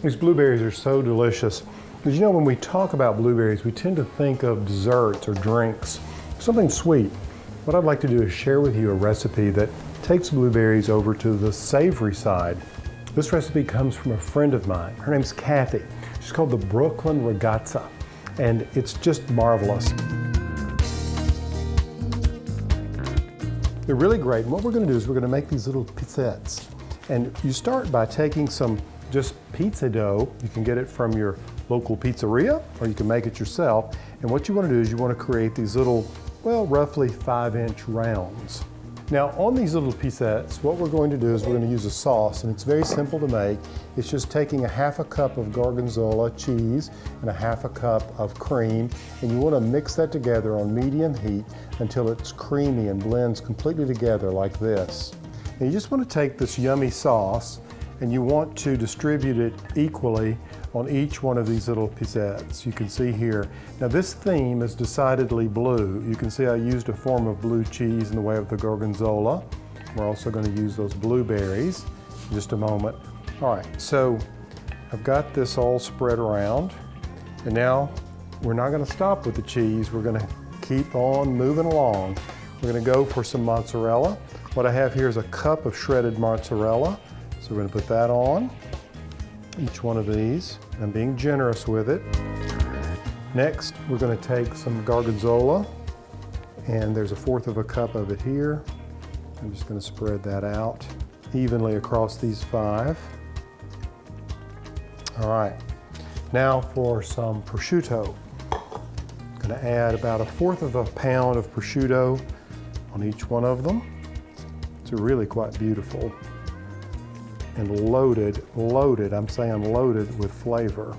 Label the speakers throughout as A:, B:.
A: These blueberries are so delicious. Because you know, when we talk about blueberries, we tend to think of desserts or drinks, something sweet. What I'd like to do is share with you a recipe that takes blueberries over to the savory side. This recipe comes from a friend of mine. Her name's Kathy. She's called the Brooklyn Ragazza, and it's just marvelous. They're really great, and what we're going to do is we're going to make these little pizzettes. And you start by taking some just pizza dough. You can get it from your local pizzeria, or you can make it yourself. And what you want to do is you want to create these little, well, roughly 5-inch rounds. Now, on these little pizzettes, what we're going to do is we're going to use a sauce, and it's very simple to make. It's just taking a 1/2 cup of gorgonzola cheese and a 1/2 cup of cream, and you want to mix that together on medium heat until it's creamy and blends completely together like this. And you just want to take this yummy sauce and you want to distribute it equally on each one of these little pizzettes. You can see here. Now this theme is decidedly blue. You can see I used a form of blue cheese in the way of the gorgonzola. We're also going to use those blueberries in just a moment. All right, so I've got this all spread around, and now we're not going to stop with the cheese. We're going to keep on moving along. We're going to go for some mozzarella. What I have here is a cup of shredded mozzarella. So we're going to put that on each one of these. I'm being generous with it. Next, we're going to take some gorgonzola, and there's a 1/4 cup of it here. I'm just going to spread that out evenly across these 5. All right, now for some prosciutto. I'm going to add about a 1/4 pound of prosciutto on each one of them. It's really quite beautiful. And loaded, I'm saying loaded with flavor.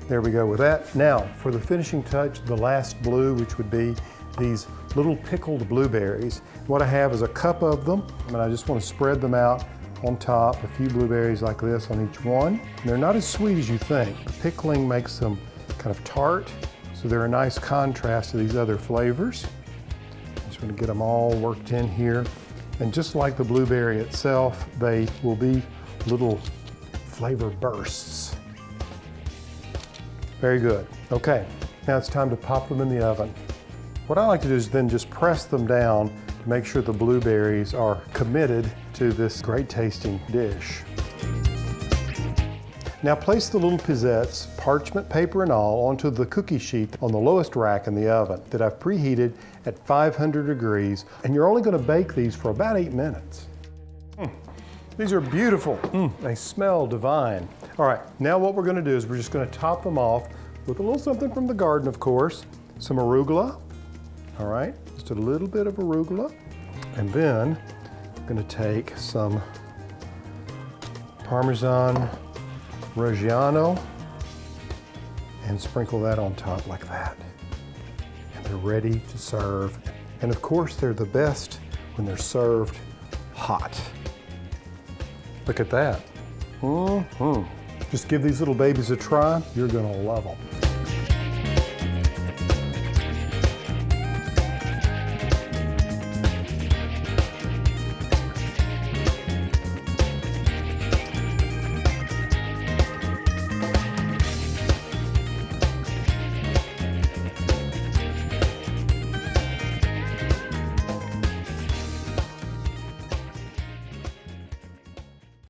A: There we go with that. Now, for the finishing touch, the last blue, which would be these little pickled blueberries. What I have is a cup of them, and I just want to spread them out on top, a few blueberries like this on each one. And they're not as sweet as you think. The pickling makes them kind of tart, so they're a nice contrast to these other flavors. Just want to get them all worked in here. And just like the blueberry itself, they will be little flavor bursts. Very good. Okay, now it's time to pop them in the oven. What I like to do is then just press them down to make sure the blueberries are committed to this great tasting dish. Now place the little pizzettes, parchment paper and all, onto the cookie sheet on the lowest rack in the oven that I've preheated at 500 degrees, and you're only going to bake these for about 8 minutes. These are beautiful. They smell divine. All right, now what we're going to do is we're just going to top them off with a little something from the garden, of course, some arugula. All right, just a little bit of arugula. And then I'm going to take some Parmesan Reggiano and sprinkle that on top like that. And they're ready to serve. And of course, they're the best when they're served hot. Look at that. Just give these little babies a try. You're gonna love them.